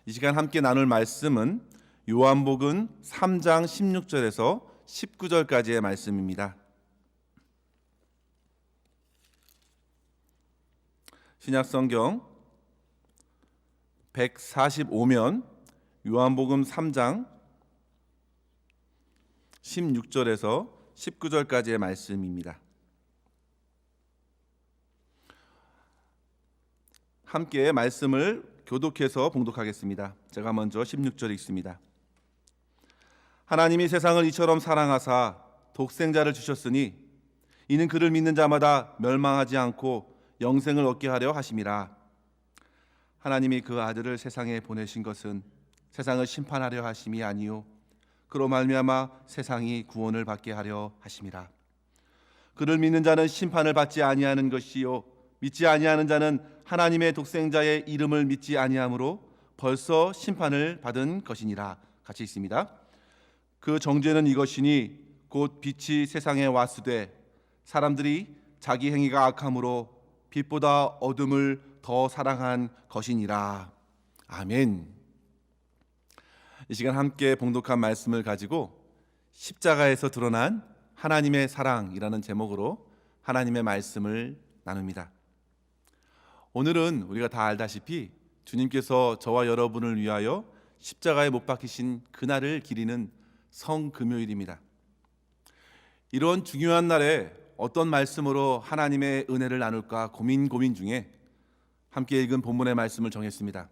이 시간 함께 나눌 말씀은 요한복음 3장 16절에서 19절까지의 말씀입니다. 신약성경 145면 요한복음 3장 16절에서 19절까지의 말씀입니다. 함께 말씀을 교독해서 봉독하겠습니다. 제가 먼저 16절 읽습니다. 하나님이 세상을 이처럼 사랑하사 독생자를 주셨으니 이는 그를 믿는 자마다 멸망하지 않고 영생을 얻게 하려 하심이라. 하나님이 그 아들을 세상에 보내신 것은 세상을 심판하려 하심이 아니요 그로 말미암아 세상이 구원을 받게 하려 하심이라. 그를 믿는 자는 심판을 받지 아니하는 것이요 믿지 아니하는 자는 하나님의 독생자의 이름을 믿지 아니하므로 벌써 심판을 받은 것이니라. 같이 있습니다. 그 정죄는 이것이니 곧 빛이 세상에 왔으되 사람들이 자기 행위가 악함으로 빛보다 어둠을 더 사랑한 것이니라. 아멘. 이 시간 함께 봉독한 말씀을 가지고 십자가에서 드러난 하나님의 사랑이라는 제목으로 하나님의 말씀을 나눕니다. 오늘은 우리가 다 알다시피 주님께서 저와 여러분을 위하여 십자가에 못 박히신 그날을 기리는 성금요일입니다. 이런 중요한 날에 어떤 말씀으로 하나님의 은혜를 나눌까 고민 중에 함께 읽은 본문의 말씀을 정했습니다.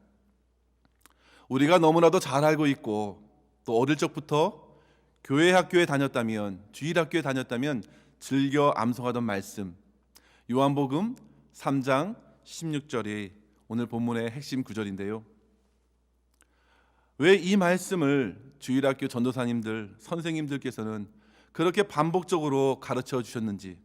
우리가 너무나도 잘 알고 있고 또 어릴 적부터 교회 학교에 다녔다면, 주일 학교에 다녔다면 즐겨 암송하던 말씀, 요한복음 3장 16절이 오늘 본문의 핵심 구절인데요. 왜 이 말씀을 주일학교 전도사님들, 선생님들께서는 그렇게 반복적으로 가르쳐 주셨는지,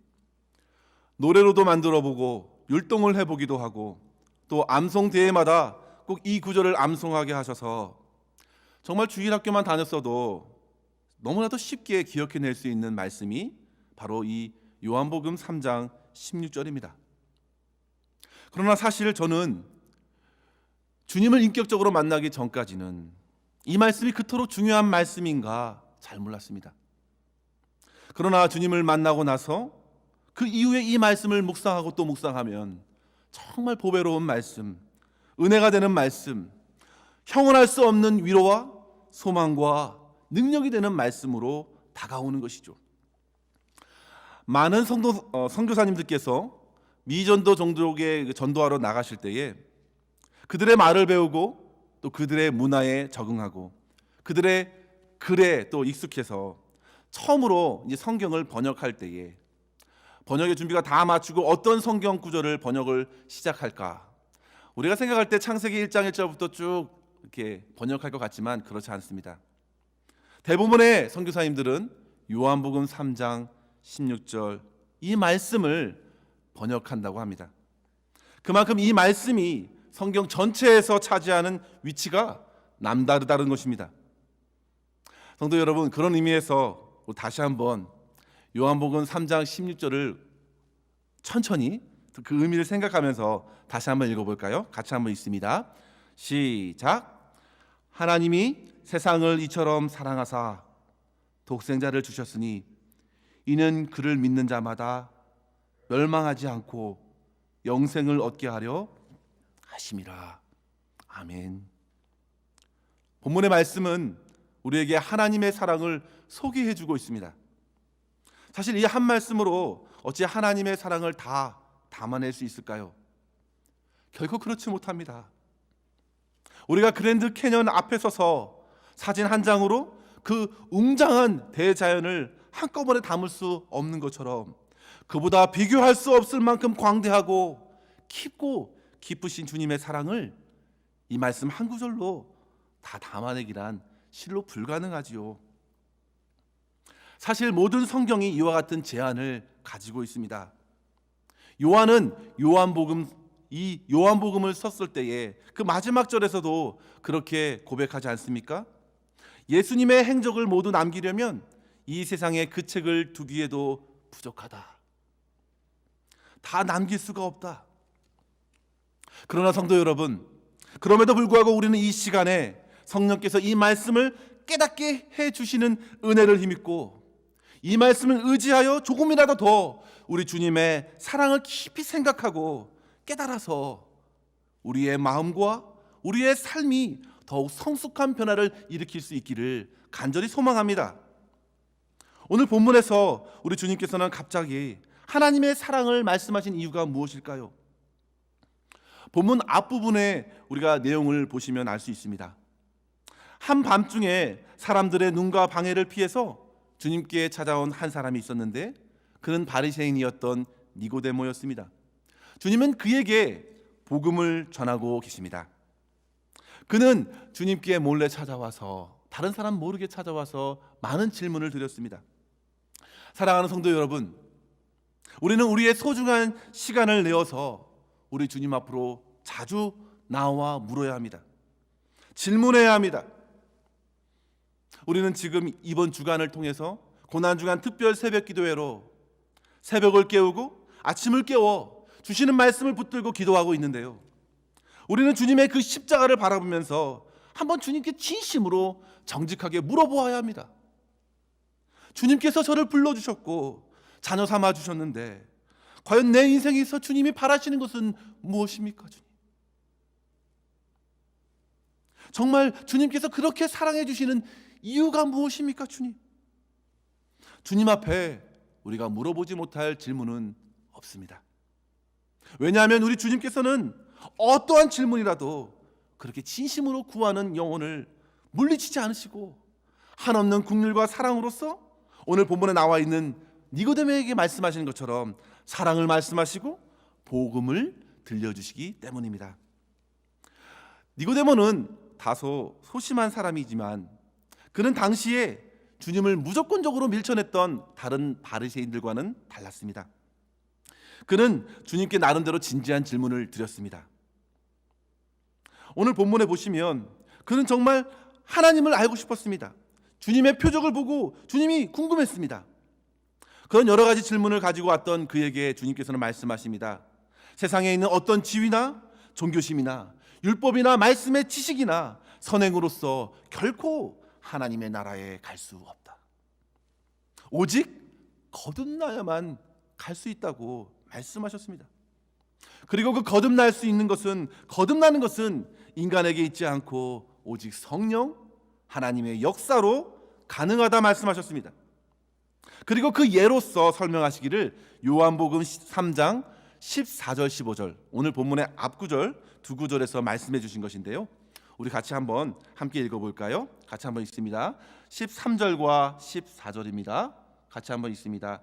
노래로도 만들어보고 율동을 해보기도 하고 또 암송 대회마다 꼭 이 구절을 암송하게 하셔서 정말 주일학교만 다녔어도 너무나도 쉽게 기억해낼 수 있는 말씀이 바로 이 요한복음 3장 16절입니다. 그러나 사실 저는 주님을 인격적으로 만나기 전까지는 이 말씀이 그토록 중요한 말씀인가 잘 몰랐습니다. 그러나 주님을 만나고 나서 그 이후에 이 말씀을 묵상하고 또 묵상하면 정말 보배로운 말씀, 은혜가 되는 말씀, 형언할 수 없는 위로와 소망과 능력이 되는 말씀으로 다가오는 것이죠. 많은 선교사님들께서 미전도 종족에 전도하러 나가실 때에 그들의 말을 배우고 또 그들의 문화에 적응하고 그들의 글에 또 익숙해서 처음으로 이제 성경을 번역할 때에 번역의 준비가 다 마치고 어떤 성경 구절을 번역을 시작할까? 우리가 생각할 때 창세기 1장 1절부터 쭉 이렇게 번역할 것 같지만 그렇지 않습니다. 대부분의 선교사님들은 요한복음 3장 16절 이 말씀을 번역한다고 합니다. 그만큼 이 말씀이 성경 전체에서 차지하는 위치가 남다르다는 것입니다. 성도 여러분, 그런 의미에서 다시 한번 요한복음 3장 16절을 천천히 그 의미를 생각하면서 다시 한번 읽어볼까요? 같이 한번 읽습니다. 시작. 하나님이 세상을 이처럼 사랑하사 독생자를 주셨으니 이는 그를 믿는 자마다 멸망하지 않고 영생을 얻게 하려 하심이라. 아멘. 본문의 말씀은 우리에게 하나님의 사랑을 소개해 주고 있습니다. 사실 이 한 말씀으로 어찌 하나님의 사랑을 다 담아낼 수 있을까요? 결코 그렇지 못합니다. 우리가 그랜드 캐년 앞에 서서 사진 한 장으로 그 웅장한 대자연을 한꺼번에 담을 수 없는 것처럼 그보다 비교할 수 없을 만큼 광대하고 깊고 깊으신 주님의 사랑을 이 말씀 한 구절로 다 담아내기란 실로 불가능하지요. 사실 모든 성경이 이와 같은 제안을 가지고 있습니다. 요한은 이 요한복음을 썼을 때에 그 마지막 절에서도 그렇게 고백하지 않습니까? 예수님의 행적을 모두 남기려면 이 세상에 그 책을 두기에도 부족하다. 다 남길 수가 없다. 그러나 성도 여러분, 그럼에도 불구하고 우리는 이 시간에 성령께서 이 말씀을 깨닫게 해주시는 은혜를 힘입고 이 말씀을 의지하여 조금이라도 더 우리 주님의 사랑을 깊이 생각하고 깨달아서 우리의 마음과 우리의 삶이 더욱 성숙한 변화를 일으킬 수 있기를 간절히 소망합니다. 오늘 본문에서 우리 주님께서는 갑자기 하나님의 사랑을 말씀하신 이유가 무엇일까요? 본문 앞부분에 우리가 내용을 보시면 알 수 있습니다. 한밤중에 사람들의 눈과 방해를 피해서 주님께 찾아온 한 사람이 있었는데 그는 바리새인이었던 니고데모였습니다. 주님은 그에게 복음을 전하고 계십니다. 그는 주님께 몰래 찾아와서 다른 사람 모르게 찾아와서 많은 질문을 드렸습니다. 사랑하는 성도 여러분, 우리는 우리의 소중한 시간을 내어서 우리 주님 앞으로 자주 나와 물어야 합니다. 질문해야 합니다. 우리는 지금 이번 주간을 통해서 고난주간 특별 새벽 기도회로 새벽을 깨우고 아침을 깨워 주시는 말씀을 붙들고 기도하고 있는데요, 우리는 주님의 그 십자가를 바라보면서 한번 주님께 진심으로 정직하게 물어보아야 합니다. 주님께서 저를 불러주셨고 자녀 삼아 주셨는데 과연 내 인생에서 주님이 바라시는 것은 무엇입니까? 주님, 정말 주님께서 그렇게 사랑해 주시는 이유가 무엇입니까? 주님 앞에 우리가 물어보지 못할 질문은 없습니다. 왜냐하면 우리 주님께서는 어떠한 질문이라도 그렇게 진심으로 구하는 영혼을 물리치지 않으시고 한없는 긍휼과 사랑으로서 오늘 본문에 나와 있는 니고데모에게 말씀하시는 것처럼 사랑을 말씀하시고 복음을 들려주시기 때문입니다. 니고데모는 다소 소심한 사람이지만 그는 당시에 주님을 무조건적으로 밀쳐냈던 다른 바리새인들과는 달랐습니다. 그는 주님께 나름대로 진지한 질문을 드렸습니다. 오늘 본문에 보시면 그는 정말 하나님을 알고 싶었습니다. 주님의 표적을 보고 주님이 궁금했습니다. 그런 여러 가지 질문을 가지고 왔던 그에게 주님께서는 말씀하십니다. 세상에 있는 어떤 지위나 종교심이나 율법이나 말씀의 지식이나 선행으로서 결코 하나님의 나라에 갈 수 없다. 오직 거듭나야만 갈 수 있다고 말씀하셨습니다. 그리고 그 거듭나는 것은 인간에게 있지 않고 오직 성령 하나님의 역사로 가능하다 말씀하셨습니다. 그리고 그 예로서 설명하시기를 요한복음 3장 14절 15절 오늘 본문의 앞구절 두 구절에서 말씀해 주신 것인데요, 우리 같이 한번 함께 읽어볼까요? 같이 한번 읽습니다. 13절과 14절입니다. 같이 한번 읽습니다.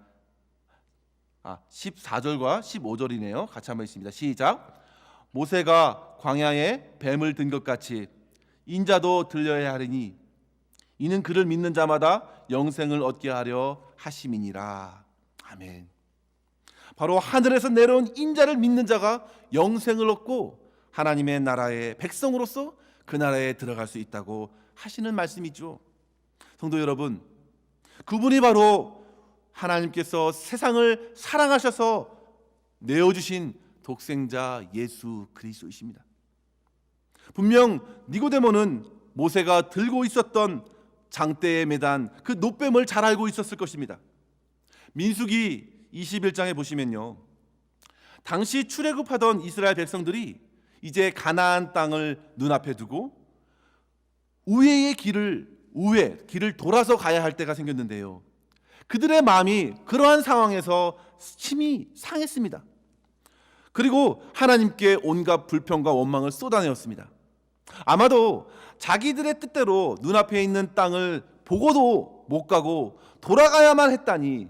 14절과 15절이네요. 같이 한번 읽습니다. 시작. 모세가 광야에 뱀을 든 것 같이 인자도 들려야 하리니 이는 그를 믿는 자마다 영생을 얻게 하려 하심이니라. 아멘. 바로 하늘에서 내려온 인자를 믿는 자가 영생을 얻고 하나님의 나라의 백성으로서 그 나라에 들어갈 수 있다고 하시는 말씀이죠. 성도 여러분, 그분이 바로 하나님께서 세상을 사랑하셔서 내어주신 독생자 예수 그리스도이십니다. 분명 니고데모는 모세가 들고 있었던 장대에 매단 그 놋뱀을 잘 알고 있었을 것입니다. 민수기 21장에 보시면요, 당시 출애굽하던 이스라엘 백성들이 이제 가나안 땅을 눈앞에 두고 우회의 길을 돌아서 가야 할 때가 생겼는데요, 그들의 마음이 그러한 상황에서 심히 상했습니다. 그리고 하나님께 온갖 불평과 원망을 쏟아내었습니다. 아마도 자기들의 뜻대로 눈앞에 있는 땅을 보고도 못 가고 돌아가야만 했다니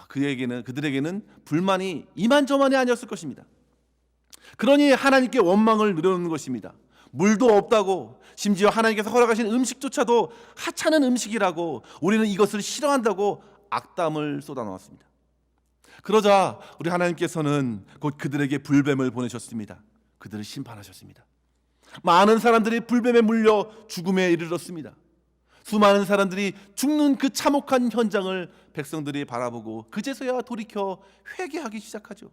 그들에게는 불만이 이만저만이 아니었을 것입니다. 그러니 하나님께 원망을 늘어놓는 것입니다. 물도 없다고, 심지어 하나님께서 허락하신 음식조차도 하찮은 음식이라고, 우리는 이것을 싫어한다고 악담을 쏟아놓았습니다. 그러자 우리 하나님께서는 곧 그들에게 불뱀을 보내셨습니다. 그들을 심판하셨습니다. 많은 사람들이 불뱀에 물려 죽음에 이르렀습니다. 수많은 사람들이 죽는 그 참혹한 현장을 백성들이 바라보고 그제서야 돌이켜 회개하기 시작하죠.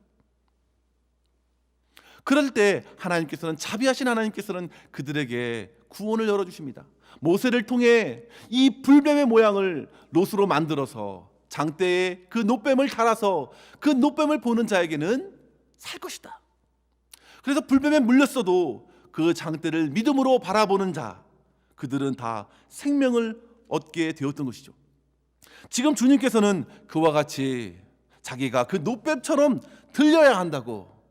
그럴 때 하나님께서는, 자비하신 하나님께서는 그들에게 구원을 열어주십니다. 모세를 통해 이 불뱀의 모양을 롯으로 만들어서 장대에 그 놋뱀을 달아서 그 놋뱀을 보는 자에게는 살 것이다. 그래서 불뱀에 물렸어도 그 장대를 믿음으로 바라보는 자, 그들은 다 생명을 얻게 되었던 것이죠. 지금 주님께서는 그와 같이 자기가 그 놋뱀처럼 들려야 한다고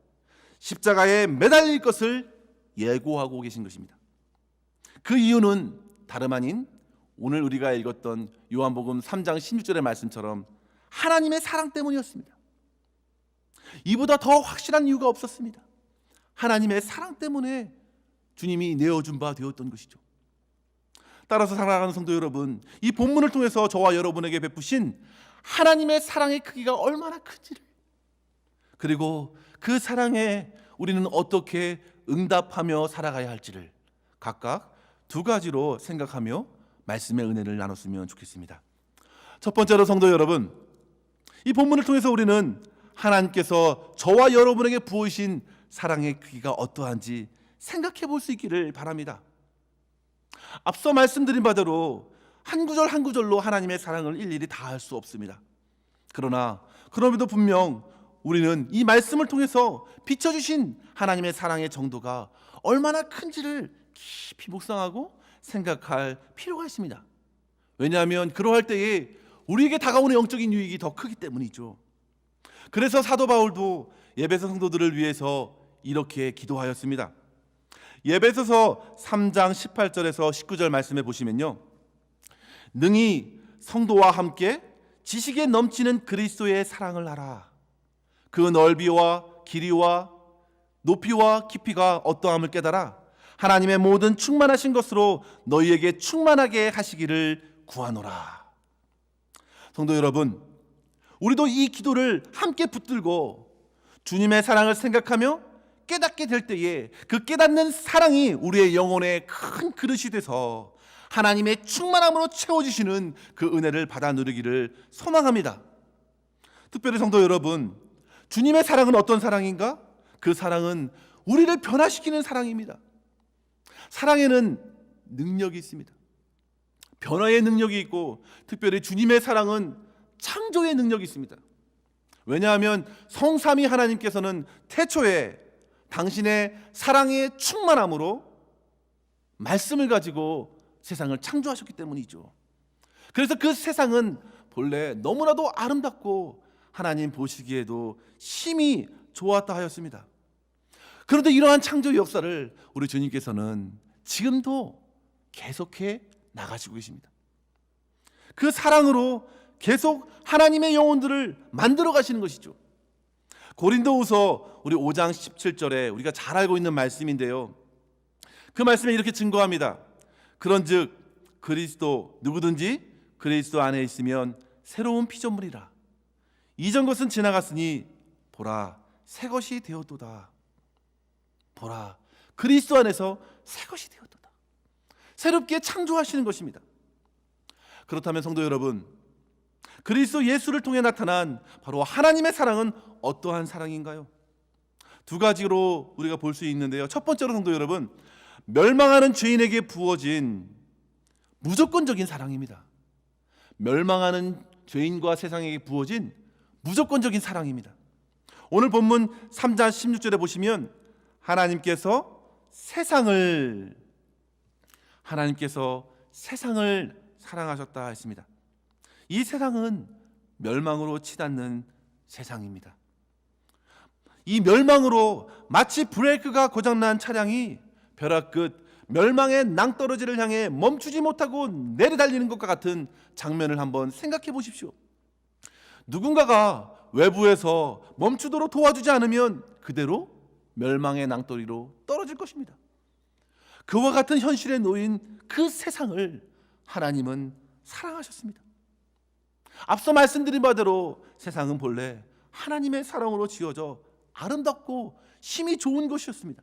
십자가에 매달릴 것을 예고하고 계신 것입니다. 그 이유는 다름 아닌 오늘 우리가 읽었던 요한복음 3장 16절의 말씀처럼 하나님의 사랑 때문이었습니다. 이보다 더 확실한 이유가 없었습니다. 하나님의 사랑 때문에 주님이 내어준 바 되었던 것이죠. 따라서 사랑하는 성도 여러분, 이 본문을 통해서 저와 여러분에게 베푸신 하나님의 사랑의 크기가 얼마나 큰지를, 그리고 그 사랑에 우리는 어떻게 응답하며 살아가야 할지를 각각 두 가지로 생각하며 말씀의 은혜를 나눴으면 좋겠습니다. 첫 번째로 성도 여러분, 이 본문을 통해서 우리는 하나님께서 저와 여러분에게 부어주신 사랑의 크기가 어떠한지 생각해 볼 수 있기를 바랍니다. 앞서 말씀드린 바대로 한 구절 한 구절로 하나님의 사랑을 일일이 다 할 수 없습니다. 그러나 그럼에도 분명 우리는 이 말씀을 통해서 비춰주신 하나님의 사랑의 정도가 얼마나 큰지를 깊이 묵상하고 생각할 필요가 있습니다. 왜냐하면 그러할 때에 우리에게 다가오는 영적인 유익이 더 크기 때문이죠. 그래서 사도 바울도 에베소 성도들을 위해서 이렇게 기도하였습니다. 에베소서 3장 18절에서 19절 말씀에 보시면요, 능히 성도와 함께 지식에 넘치는 그리스도의 사랑을 알아. 그 넓이와 길이와 높이와 깊이가 어떠함을 깨달아 하나님의 모든 충만하신 것으로 너희에게 충만하게 하시기를 구하노라. 성도 여러분, 우리도 이 기도를 함께 붙들고 주님의 사랑을 생각하며 깨닫게 될 때에 그 깨닫는 사랑이 우리의 영혼의 큰 그릇이 돼서 하나님의 충만함으로 채워주시는 그 은혜를 받아 누리기를 소망합니다. 특별히 성도 여러분, 주님의 사랑은 어떤 사랑인가? 그 사랑은 우리를 변화시키는 사랑입니다. 사랑에는 능력이 있습니다. 변화의 능력이 있고, 특별히 주님의 사랑은 창조의 능력이 있습니다. 왜냐하면 성삼위 하나님께서는 태초에 당신의 사랑의 충만함으로 말씀을 가지고 세상을 창조하셨기 때문이죠. 그래서 그 세상은 본래 너무나도 아름답고 하나님 보시기에도 심히 좋았다 하였습니다. 그런데 이러한 창조 역사를 우리 주님께서는 지금도 계속해 나가시고 계십니다. 그 사랑으로 계속 하나님의 영혼들을 만들어 가시는 것이죠. 고린도후서 우리 5장 17절에 우리가 잘 알고 있는 말씀인데요, 그 말씀에 이렇게 증거합니다. 그런즉 그리스도 누구든지 그리스도 안에 있으면 새로운 피조물이라. 이전 것은 지나갔으니 보라 새 것이 되었도다. 보라 그리스도 안에서 새 것이 되었도다. 새롭게 창조하시는 것입니다. 그렇다면 성도 여러분, 그리스도 예수를 통해 나타난 바로 하나님의 사랑은 어떠한 사랑인가요? 두 가지로 우리가 볼 수 있는데요, 첫 번째로 성도 여러분, 멸망하는 죄인에게 부어진 무조건적인 사랑입니다. 멸망하는 죄인과 세상에게 부어진 무조건적인 사랑입니다. 오늘 본문 3장 16절에 보시면 하나님께서 세상을 사랑하셨다 했습니다. 이 세상은 멸망으로 치닫는 세상입니다. 이 멸망으로 마치 브레이크가 고장난 차량이 벼락 끝 멸망의 낭떠러지를 향해 멈추지 못하고 내려달리는 것과 같은 장면을 한번 생각해 보십시오. 누군가가 외부에서 멈추도록 도와주지 않으면 그대로 멸망의 낭떠러지로 떨어질 것입니다. 그와 같은 현실에 놓인 그 세상을 하나님은 사랑하셨습니다. 앞서 말씀드린 바대로 세상은 본래 하나님의 사랑으로 지어져 아름답고 심히 좋은 것이었습니다.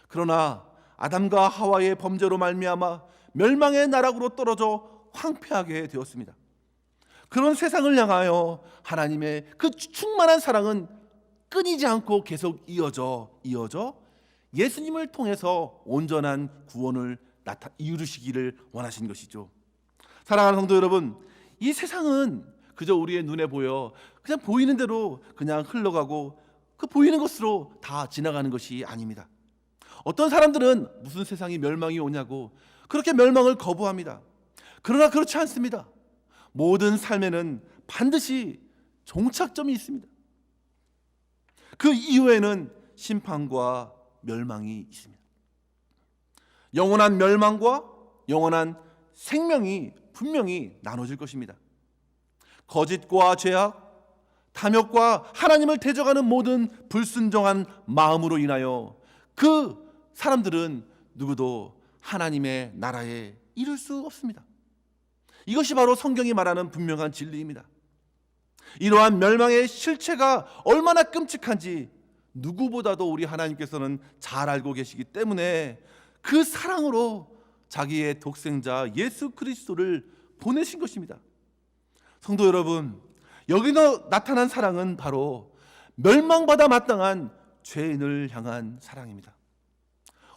그러나 아담과 하와의 범죄로 말미암아 멸망의 나락으로 떨어져 황폐하게 되었습니다. 그런 세상을 향하여 하나님의 그 충만한 사랑은 끊이지 않고 계속 이어져 예수님을 통해서 온전한 구원을 이루시기를 원하신 것이죠. 사랑하는 성도 여러분, 이 세상은 그저 우리의 눈에 보여 그냥 보이는 대로 그냥 흘러가고 그 보이는 것으로 다 지나가는 것이 아닙니다. 어떤 사람들은 무슨 세상이 멸망이 오냐고 그렇게 멸망을 거부합니다. 그러나 그렇지 않습니다. 모든 삶에는 반드시 종착점이 있습니다. 그 이후에는 심판과 멸망이 있습니다. 영원한 멸망과 영원한 생명이 분명히 나눠질 것입니다. 거짓과 죄악, 탐욕과 하나님을 대적하는 모든 불순종한 마음으로 인하여 그 사람들은 누구도 하나님의 나라에 이룰 수 없습니다. 이것이 바로 성경이 말하는 분명한 진리입니다. 이러한 멸망의 실체가 얼마나 끔찍한지 누구보다도 우리 하나님께서는 잘 알고 계시기 때문에 그 사랑으로 자기의 독생자 예수 그리스도를 보내신 것입니다. 성도 여러분, 여기서 나타난 사랑은 바로 멸망받아 마땅한 죄인을 향한 사랑입니다.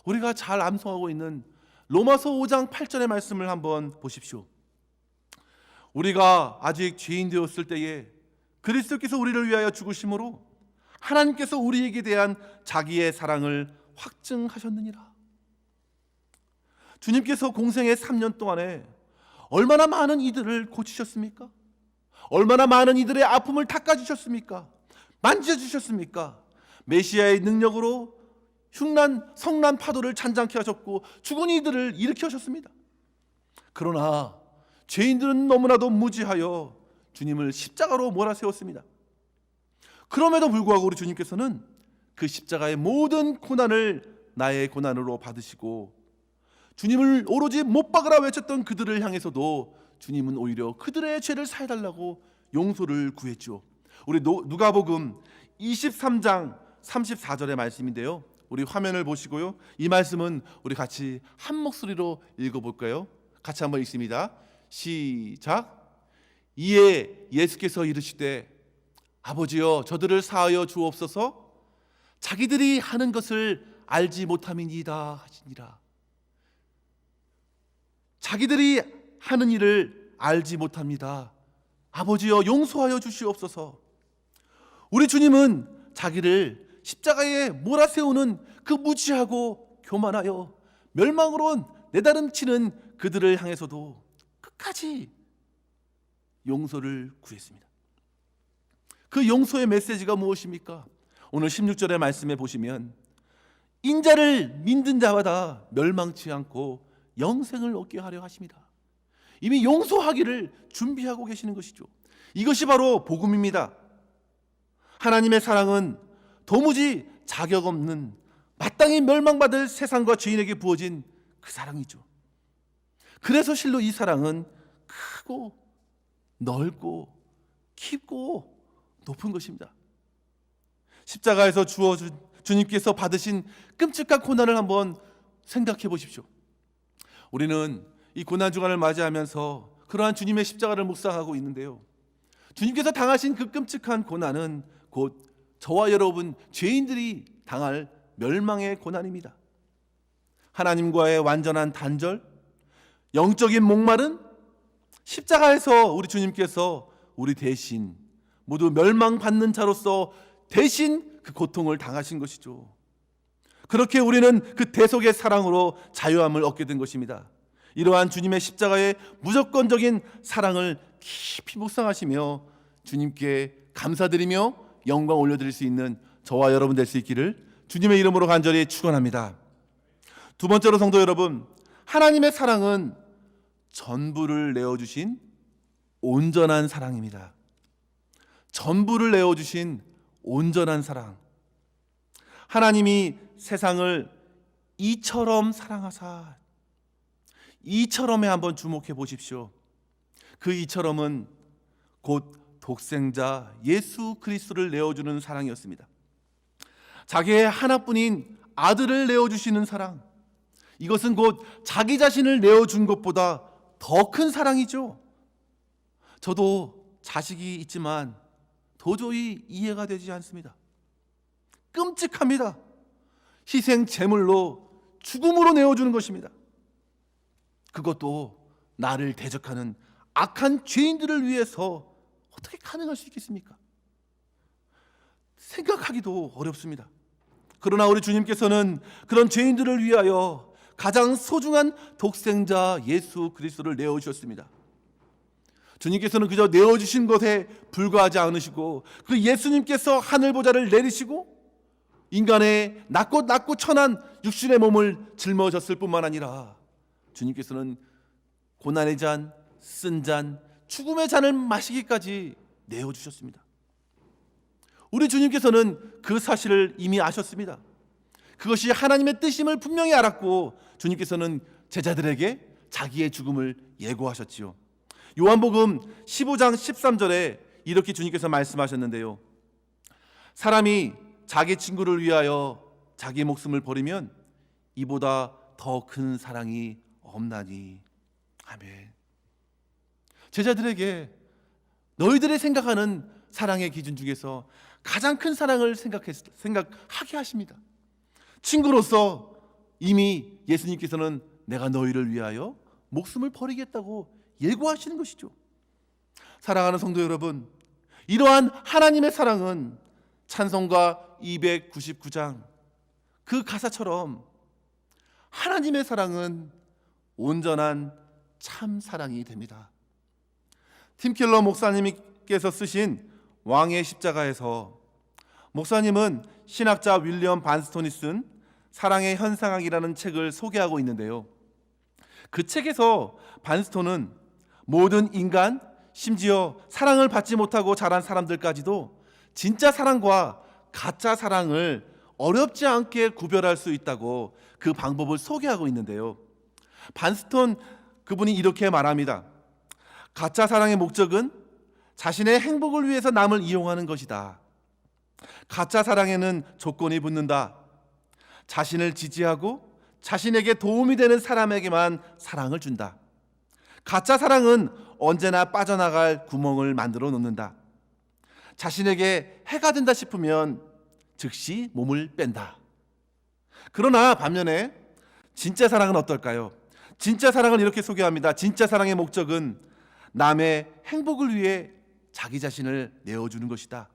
우리가 잘 암송하고 있는 로마서 5장 8절의 말씀을 한번 보십시오. 우리가 아직 죄인 되었을 때에 그리스도께서 우리를 위하여 죽으심으로 하나님께서 우리에게 대한 자기의 사랑을 확증하셨느니라. 주님께서 공생의 3년 동안에 얼마나 많은 이들을 고치셨습니까? 얼마나 많은 이들의 아픔을 닦아주셨습니까? 만져주셨습니까? 메시아의 능력으로 성난 파도를 잔잔케 하셨고 죽은 이들을 일으켜 하셨습니다. 그러나 죄인들은 너무나도 무지하여 주님을 십자가로 몰아세웠습니다. 그럼에도 불구하고 우리 주님께서는 그 십자가의 모든 고난을 나의 고난으로 받으시고 주님을 오로지 못 박으라 외쳤던 그들을 향해서도 주님은 오히려 그들의 죄를 사해달라고 용서를 구했죠. 우리 누가복음 23장 34절의 말씀인데요, 우리 화면을 보시고요, 이 말씀은 우리 같이 한 목소리로 읽어볼까요? 같이 한번 읽습니다. 시작. 이에 예수께서 이르시되 아버지여 저들을 사하여 주옵소서, 자기들이 하는 것을 알지 못함이니이다 하시니라. 자기들이 하는 일을 알지 못합니다. 아버지여 용서하여 주시옵소서. 우리 주님은 자기를 십자가에 몰아세우는 그 무지하고 교만하여 멸망으로 내다름치는 그들을 향해서도 끝까지 용서를 구했습니다. 그 용서의 메시지가 무엇입니까? 오늘 16절의 말씀에 보시면 인자를 믿는 자마다 멸망치 않고 영생을 얻게 하려 하십니다. 이미 용서하기를 준비하고 계시는 것이죠. 이것이 바로 복음입니다. 하나님의 사랑은 도무지 자격 없는 마땅히 멸망받을 세상과 죄인에게 부어진 그 사랑이죠. 그래서 실로 이 사랑은 크고 넓고 깊고 높은 것입니다. 십자가에서 주님께서 받으신 끔찍한 고난을 한번 생각해 보십시오. 우리는 이 고난 주간을 맞이하면서 그러한 주님의 십자가를 묵상하고 있는데요, 주님께서 당하신 그 끔찍한 고난은 곧 저와 여러분 죄인들이 당할 멸망의 고난입니다. 하나님과의 완전한 단절, 영적인 목마름, 십자가에서 우리 주님께서 우리 대신 모두 멸망받는 자로서 대신 그 고통을 당하신 것이죠. 그렇게 우리는 그 대속의 사랑으로 자유함을 얻게 된 것입니다. 이러한 주님의 십자가의 무조건적인 사랑을 깊이 묵상하시며 주님께 감사드리며 영광 올려드릴 수 있는 저와 여러분 될 수 있기를 주님의 이름으로 간절히 축원합니다. 두 번째로 성도 여러분, 하나님의 사랑은 전부를 내어주신 온전한 사랑입니다. 전부를 내어주신 온전한 사랑. 하나님이 세상을 이처럼 사랑하사, 이처럼에 한번 주목해 보십시오. 그 이처럼은 곧 독생자 예수 그리스도를 내어주는 사랑이었습니다. 자기의 하나뿐인 아들을 내어주시는 사랑, 이것은 곧 자기 자신을 내어준 것보다 더 큰 사랑이죠. 저도 자식이 있지만 도저히 이해가 되지 않습니다. 끔찍합니다. 희생 제물로 죽음으로 내어주는 것입니다. 그것도 나를 대적하는 악한 죄인들을 위해서 어떻게 가능할 수 있겠습니까? 생각하기도 어렵습니다. 그러나 우리 주님께서는 그런 죄인들을 위하여 가장 소중한 독생자 예수 그리스도를 내어주셨습니다. 주님께서는 그저 내어주신 것에 불과하지 않으시고 그 예수님께서 하늘보좌를 내리시고 인간의 낮고 천한 육신의 몸을 짊어졌을 뿐만 아니라 주님께서는 고난의 잔, 쓴 잔, 죽음의 잔을 마시기까지 내어주셨습니다. 우리 주님께서는 그 사실을 이미 아셨습니다. 그것이 하나님의 뜻임을 분명히 알았고 주님께서는 제자들에게 자기의 죽음을 예고하셨지요. 요한복음 15장 13절에 이렇게 주님께서 말씀하셨는데요. 사람이 자기 친구를 위하여 자기 목숨을 버리면 이보다 더 큰 사랑이 없나니. 아멘. 제자들에게 너희들이 생각하는 사랑의 기준 중에서 가장 큰 사랑을 생각하게 하십니다. 친구로서 이미 예수님께서는 내가 너희를 위하여 목숨을 버리겠다고 예고하시는 것이죠. 사랑하는 성도 여러분, 이러한 하나님의 사랑은 찬송가 299장 그 가사처럼 하나님의 사랑은 온전한 참 사랑이 됩니다. 팀 켈러 목사님께서 쓰신 왕의 십자가에서 목사님은 신학자 윌리엄 반스톤이 쓴 사랑의 현상학이라는 책을 소개하고 있는데요. 그 책에서 반스톤은 모든 인간, 심지어 사랑을 받지 못하고 자란 사람들까지도 진짜 사랑과 가짜 사랑을 어렵지 않게 구별할 수 있다고 그 방법을 소개하고 있는데요. 반스톤 그분이 이렇게 말합니다. 가짜 사랑의 목적은 자신의 행복을 위해서 남을 이용하는 것이다. 가짜 사랑에는 조건이 붙는다. 자신을 지지하고 자신에게 도움이 되는 사람에게만 사랑을 준다. 가짜 사랑은 언제나 빠져나갈 구멍을 만들어 놓는다. 자신에게 해가 된다 싶으면 즉시 몸을 뺀다. 그러나 반면에 진짜 사랑은 어떨까요? 진짜 사랑을 이렇게 소개합니다. 진짜 사랑의 목적은 남의 행복을 위해 자기 자신을 내어주는 것이다.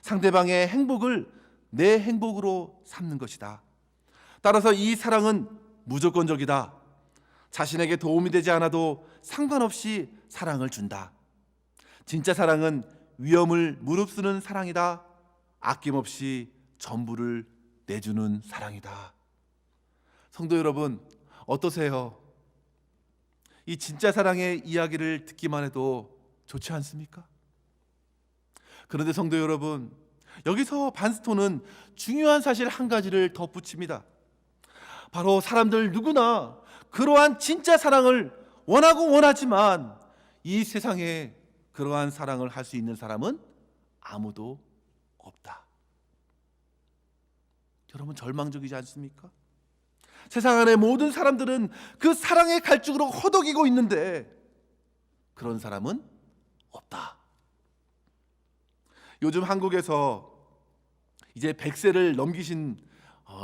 상대방의 행복을 내 행복으로 삼는 것이다. 따라서 이 사랑은 무조건적이다. 자신에게 도움이 되지 않아도 상관없이 사랑을 준다. 진짜 사랑은 위험을 무릅쓰는 사랑이다. 아낌없이 전부를 내주는 사랑이다. 성도 여러분, 어떠세요? 이 진짜 사랑의 이야기를 듣기만 해도 좋지 않습니까? 그런데 성도 여러분, 여기서 반스톤은 중요한 사실 한 가지를 덧붙입니다. 바로 사람들 누구나 그러한 진짜 사랑을 원하고 원하지만 이 세상에 그러한 사랑을 할 수 있는 사람은 아무도 없다. 여러분, 절망적이지 않습니까? 세상 안의 모든 사람들은 그 사랑의 갈증으로 허덕이고 있는데 그런 사람은 없다. 요즘 한국에서 이제 100세를 넘기신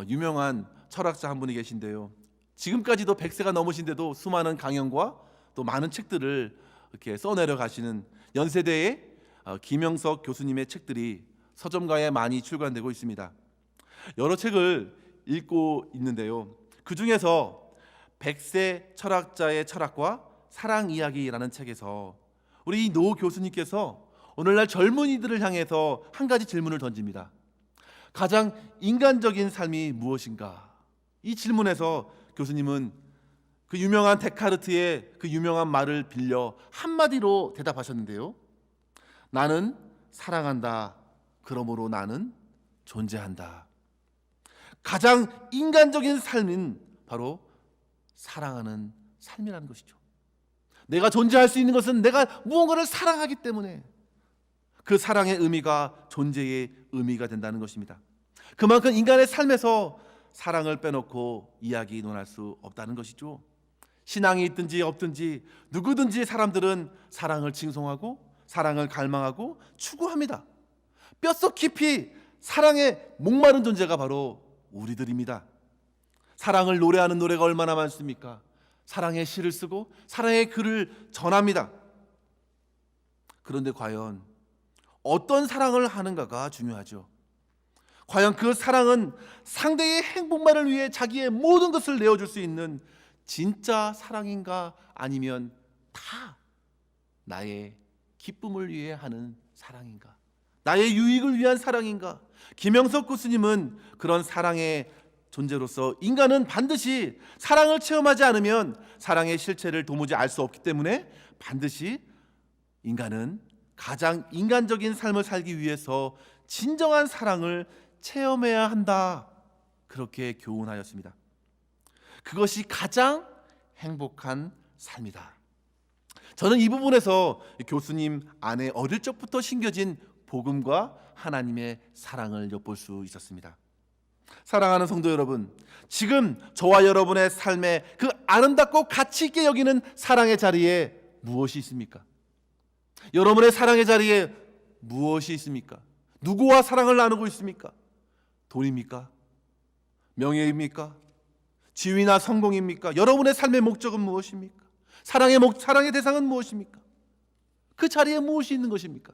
유명한 철학자 한 분이 계신데요. 지금까지도 100세가 넘으신데도 수많은 강연과 또 많은 책들을 이렇게 써내려 가시는 연세대의 김영석 교수님의 책들이 서점가에 많이 출간되고 있습니다. 여러 책을 읽고 있는데요. 그 중에서 100세 철학자의 철학과 사랑 이야기라는 책에서 우리 노 교수님께서 오늘날 젊은이들을 향해서 한 가지 질문을 던집니다. 가장 인간적인 삶이 무엇인가? 이 질문에서 교수님은 그 유명한 데카르트의 그 유명한 말을 빌려 한마디로 대답하셨는데요. 나는 사랑한다. 그러므로 나는 존재한다. 가장 인간적인 삶은 바로 사랑하는 삶이라는 것이죠. 내가 존재할 수 있는 것은 내가 무언가를 사랑하기 때문에 그 사랑의 의미가 존재의 의미가 된다는 것입니다. 그만큼 인간의 삶에서 사랑을 빼놓고 이야기 논할 수 없다는 것이죠. 신앙이 있든지 없든지 누구든지 사람들은 사랑을 칭송하고 사랑을 갈망하고 추구합니다. 뼛속 깊이 사랑에 목마른 존재가 바로 우리들입니다. 사랑을 노래하는 노래가 얼마나 많습니까? 사랑의 시를 쓰고 사랑의 글을 전합니다. 그런데 과연 어떤 사랑을 하는가가 중요하죠. 과연 그 사랑은 상대의 행복만을 위해 자기의 모든 것을 내어줄 수 있는 진짜 사랑인가, 아니면 다 나의 기쁨을 위해 하는 사랑인가, 나의 유익을 위한 사랑인가? 김영석 교수님은 그런 사랑의 존재로서 인간은 반드시 사랑을 체험하지 않으면 사랑의 실체를 도무지 알 수 없기 때문에 반드시 인간은 가장 인간적인 삶을 살기 위해서 진정한 사랑을 체험해야 한다, 그렇게 교훈하였습니다. 그것이 가장 행복한 삶이다. 저는 이 부분에서 교수님 안에 어릴 적부터 심겨진 복음과 하나님의 사랑을 엿볼 수 있었습니다. 사랑하는 성도 여러분, 지금 저와 여러분의 삶에 그 아름답고 가치 있게 여기는 사랑의 자리에 무엇이 있습니까? 여러분의 사랑의 자리에 무엇이 있습니까? 누구와 사랑을 나누고 있습니까? 돈입니까? 명예입니까? 지위나 성공입니까? 여러분의 삶의 목적은 무엇입니까? 사랑의 대상은 무엇입니까? 그 자리에 무엇이 있는 것입니까?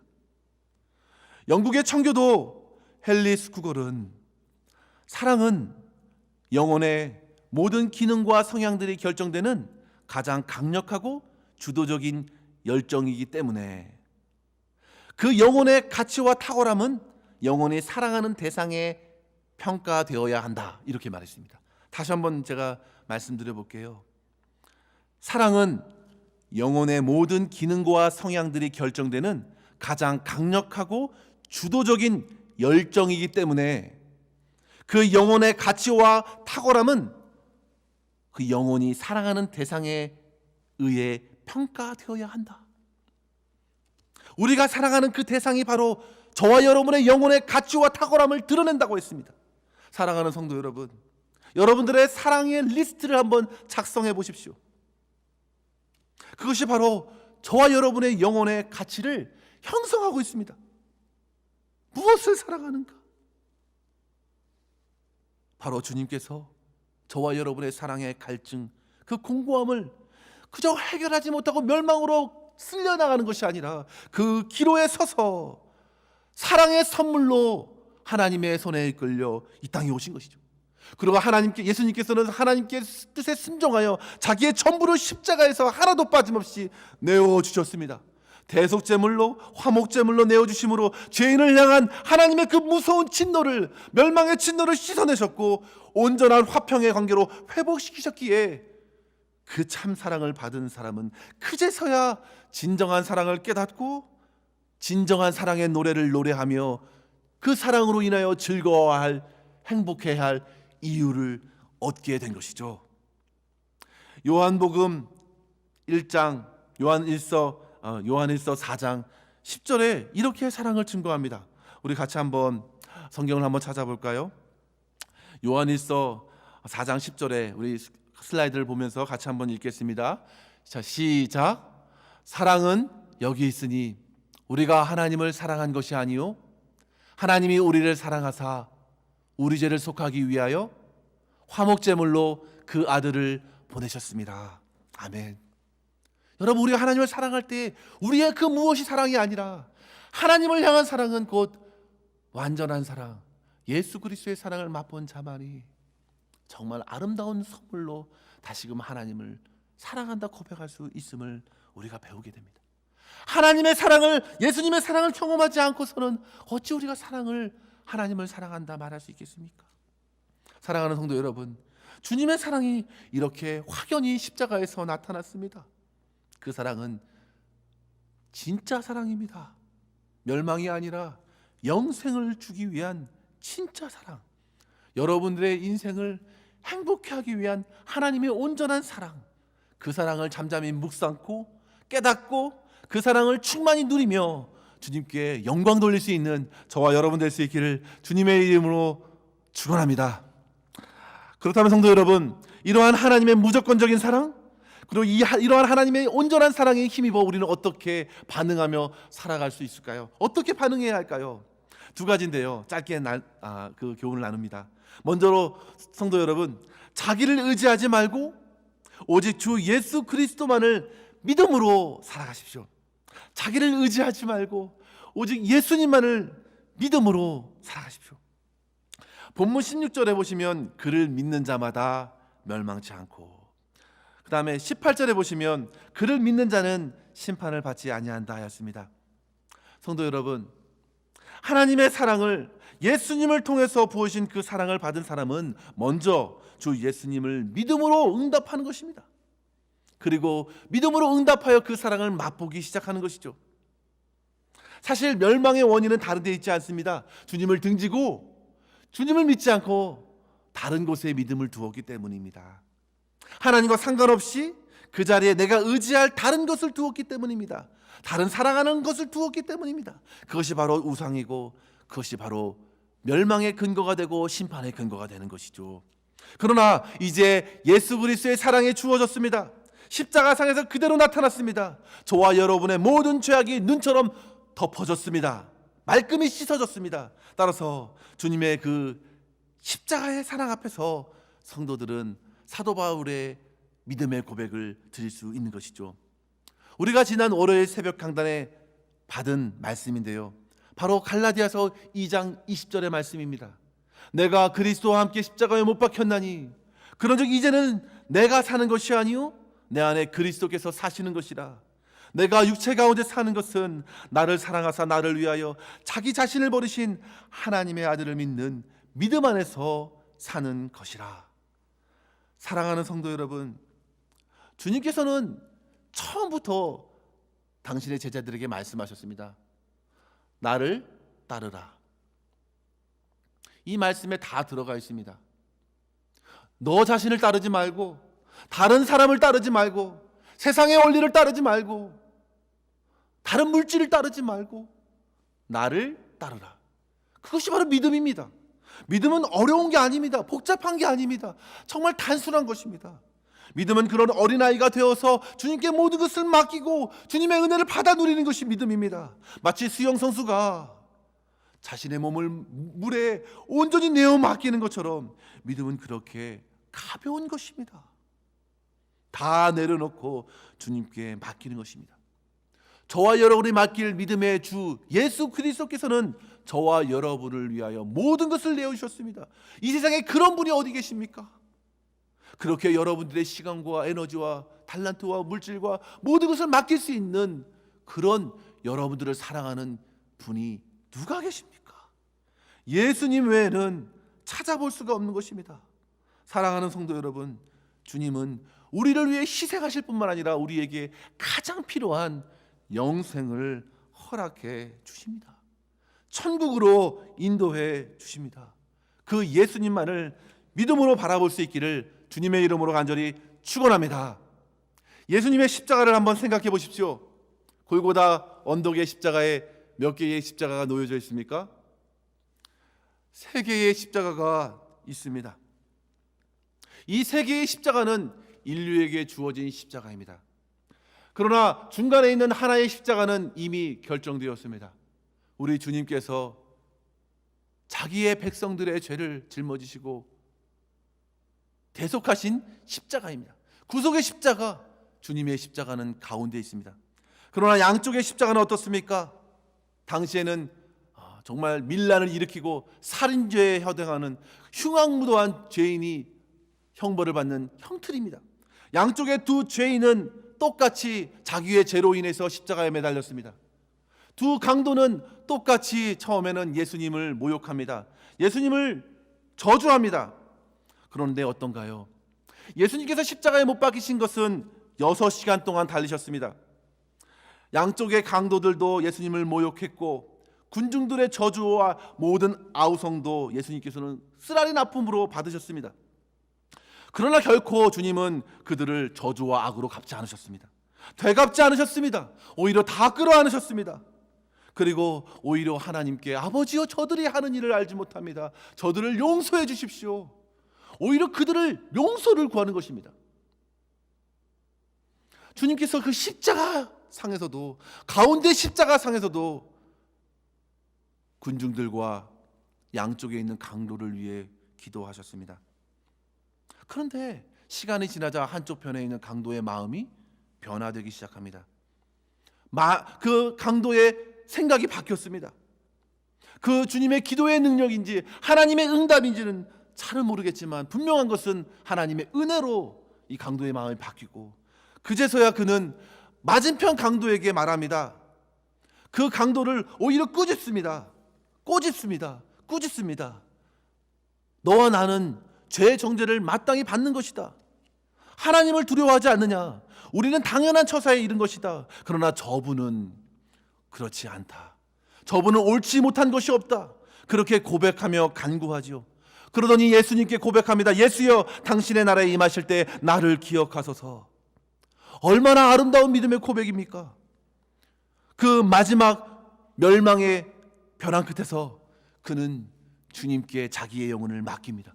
영국의 청교도 헨리 스쿠걸은 사랑은 영혼의 모든 기능과 성향들이 결정되는 가장 강력하고 주도적인 열정이기 때문에 그 영혼의 가치와 탁월함은 영혼이 사랑하는 대상에 평가되어야 한다, 이렇게 말했습니다. 다시 한번 제가 말씀드려 볼게요. 사랑은 영혼의 모든 기능과 성향들이 결정되는 가장 강력하고 주도적인 열정이기 때문에 그 영혼의 가치와 탁월함은 그 영혼이 사랑하는 대상에 의해 평가되어야 한다. 우리가 사랑하는 그 대상이 바로 저와 여러분의 영혼의 가치와 탁월함을 드러낸다고 했습니다. 사랑하는 성도 여러분, 여러분들의 사랑의 리스트를 한번 작성해 보십시오. 그것이 바로 저와 여러분의 영혼의 가치를 형성하고 있습니다. 무엇을 사랑하는가? 바로 주님께서 저와 여러분의 사랑의 갈증, 그 공고함을 그저 해결하지 못하고 멸망으로 쓸려나가는 것이 아니라 그 기로에 서서 사랑의 선물로 하나님의 손에 이끌려 이 땅에 오신 것이죠. 그리고 예수님께서는 하나님께 뜻에 순종하여 자기의 전부를 십자가에서 하나도 빠짐없이 내어주셨습니다. 대속제물로, 화목제물로 내어주심으로 죄인을 향한 하나님의 그 무서운 진노를, 멸망의 진노를 씻어내셨고 온전한 화평의 관계로 회복시키셨기에 그 참 사랑을 받은 사람은 그제서야 진정한 사랑을 깨닫고 진정한 사랑의 노래를 노래하며 그 사랑으로 인하여 즐거워할, 행복해야 할 이유를 얻게 된 것이죠. 요한복음 1장, 요한일서 4장 10절에 이렇게 사랑을 증거합니다. 우리 같이 한번 성경을 한번 찾아볼까요? 요한일서 4장 10절에 우리 슬라이드를 보면서 같이 한번 읽겠습니다. 자, 시작. 사랑은 여기 있으니 우리가 하나님을 사랑한 것이 아니요 하나님이 우리를 사랑하사 우리 죄를 속하기 위하여 화목제물로 그 아들을 보내셨습니다. 아멘. 여러분, 우리가 하나님을 사랑할 때 우리의 그 무엇이 사랑이 아니라 하나님을 향한 사랑은 곧 완전한 사랑, 예수 그리스도의 사랑을 맛본 자만이 정말 아름다운 선물로 다시금 하나님을 사랑한다 고백할 수 있음을 우리가 배우게 됩니다. 하나님의 사랑을, 예수님의 사랑을 경험하지 않고서는 어찌 우리가 하나님을 사랑한다 말할 수 있겠습니까? 사랑하는 성도 여러분, 주님의 사랑이 이렇게 확연히 십자가에서 나타났습니다. 그 사랑은 진짜 사랑입니다. 멸망이 아니라 영생을 주기 위한 진짜 사랑, 여러분들의 인생을 행복해 하기 위한 하나님의 온전한 사랑, 그 사랑을 잠잠히 묵상코 깨닫고 그 사랑을 충만히 누리며 주님께 영광 돌릴 수 있는 저와 여러분 될 수 있기를 주님의 이름으로 축원합니다. 그렇다면 성도 여러분, 이러한 하나님의 무조건적인 사랑, 그리고 이러한 하나님의 온전한 사랑에 힘입어 우리는 어떻게 반응하며 살아갈 수 있을까요? 어떻게 반응해야 할까요? 두 가지인데요. 짧게 그 교훈을 나눕니다. 먼저로 성도 여러분, 자기를 의지하지 말고 오직 주 예수 그리스도만을 믿음으로 살아가십시오. 자기를 의지하지 말고 오직 예수님만을 믿음으로 살아가십시오. 본문 16절에 보시면 그를 믿는 자마다 멸망치 않고, 그 다음에 18절에 보시면 그를 믿는 자는 심판을 받지 아니한다 하였습니다. 성도 여러분, 하나님의 사랑을, 예수님을 통해서 부으신 그 사랑을 받은 사람은 먼저 주 예수님을 믿음으로 응답하는 것입니다. 그리고 믿음으로 응답하여 그 사랑을 맛보기 시작하는 것이죠. 사실 멸망의 원인은 다른 데 있지 않습니다. 주님을 등지고 주님을 믿지 않고 다른 곳에 믿음을 두었기 때문입니다. 하나님과 상관없이 그 자리에 내가 의지할 다른 것을 두었기 때문입니다. 다른 사랑하는 것을 두었기 때문입니다. 그것이 바로 우상이고 그것이 바로 멸망의 근거가 되고 심판의 근거가 되는 것이죠. 그러나 이제 예수 그리스도의 사랑이 주어졌습니다. 십자가상에서 그대로 나타났습니다. 저와 여러분의 모든 죄악이 눈처럼 덮어졌습니다. 말끔히 씻어졌습니다. 따라서 주님의 그 십자가의 사랑 앞에서 성도들은 사도 바울의 믿음의 고백을 드릴 수 있는 것이죠. 우리가 지난 월요일 새벽 강단에 받은 말씀인데요, 바로 갈라디아서 2장 20절의 말씀입니다. 내가 그리스도와 함께 십자가에 못 박혔나니 그런즉 이제는 내가 사는 것이 아니요 내 안에 그리스도께서 사시는 것이라. 내가 육체 가운데 사는 것은 나를 사랑하사 나를 위하여 자기 자신을 버리신 하나님의 아들을 믿는 믿음 안에서 사는 것이라. 사랑하는 성도 여러분, 주님께서는 처음부터 당신의 제자들에게 말씀하셨습니다. 나를 따르라. 이 말씀에 다 들어가 있습니다. 너 자신을 따르지 말고, 다른 사람을 따르지 말고, 세상의 원리를 따르지 말고, 다른 물질을 따르지 말고 나를 따르라. 그것이 바로 믿음입니다. 믿음은 어려운 게 아닙니다. 복잡한 게 아닙니다. 정말 단순한 것입니다. 믿음은 그런 어린아이가 되어서 주님께 모든 것을 맡기고 주님의 은혜를 받아 누리는 것이 믿음입니다. 마치 수영 선수가 자신의 몸을 물에 온전히 내어 맡기는 것처럼 믿음은 그렇게 가벼운 것입니다. 다 내려놓고 주님께 맡기는 것입니다. 저와 여러분이 맡길 믿음의 주 예수 그리스도께서는 저와 여러분을 위하여 모든 것을 내어주셨습니다. 이 세상에 그런 분이 어디 계십니까? 그렇게 여러분들의 시간과 에너지와 달란트와 물질과 모든 것을 맡길 수 있는 그런 여러분들을 사랑하는 분이 누가 계십니까? 예수님 외에는 찾아볼 수가 없는 것입니다. 사랑하는 성도 여러분, 주님은 우리를 위해 희생하실 뿐만 아니라 우리에게 가장 필요한 영생을 허락해 주십니다. 천국으로 인도해 주십니다. 그 예수님만을 믿음으로 바라볼 수 있기를 주님의 이름으로 간절히 축원합니다. 예수님의 십자가를 한번 생각해 보십시오. 골고다 언덕의 십자가에 몇 개의 십자가가 놓여져 있습니까? 3개의 십자가가 있습니다. 이 3개의 십자가는 인류에게 주어진 십자가입니다. 그러나 중간에 있는 하나의 십자가는 이미 결정되었습니다. 우리 주님께서 자기의 백성들의 죄를 짊어지시고 대속하신 십자가입니다. 구속의 십자가, 주님의 십자가는 가운데 있습니다. 그러나 양쪽의 십자가는 어떻습니까? 당시에는 정말 밀란을 일으키고 살인죄에 해당하는 흉악무도한 죄인이 형벌을 받는 형틀입니다. 양쪽의 두 죄인은 똑같이 자기의 죄로 인해서 십자가에 매달렸습니다. 두 강도는 똑같이 처음에는 예수님을 모욕합니다. 예수님을 저주합니다. 그런데 어떤가요? 예수님께서 십자가에 못 박히신 것은 6시간 동안 달리셨습니다. 양쪽의 강도들도 예수님을 모욕했고 군중들의 저주와 모든 아우성도 예수님께서는 쓰라린 아픔으로 받으셨습니다. 그러나 결코 주님은 그들을 저주와 악으로 갚지 않으셨습니다. 되갚지 않으셨습니다. 오히려 다 끌어안으셨습니다. 그리고 오히려 하나님께 아버지여 저들이 하는 일을 알지 못합니다. 저들을 용서해 주십시오. 오히려 그들을 용서를 구하는 것입니다. 주님께서 그 십자가 상에서도, 가운데 십자가 상에서도 군중들과 양쪽에 있는 강도를 위해 기도하셨습니다. 그런데 시간이 지나자 한쪽 편에 있는 강도의 마음이 변화되기 시작합니다. 그 강도의 생각이 바뀌었습니다. 그 주님의 기도의 능력인지 하나님의 응답인지는 잘 모르겠지만 분명한 것은 하나님의 은혜로 이 강도의 마음이 바뀌고, 그제서야 그는 맞은편 강도에게 말합니다. 그 강도를 오히려 꾸짖습니다. 너와 나는 죄의 정죄를 마땅히 받는 것이다. 하나님을 두려워하지 않느냐? 우리는 당연한 처사에 이른 것이다. 그러나 저분은 그렇지 않다. 저분은 옳지 못한 것이 없다. 그렇게 고백하며 간구하지요. 그러더니 예수님께 고백합니다. 예수여, 당신의 나라에 임하실 때 나를 기억하소서. 얼마나 아름다운 믿음의 고백입니까? 그 마지막 멸망의 벼랑 끝에서 그는 주님께 자기의 영혼을 맡깁니다.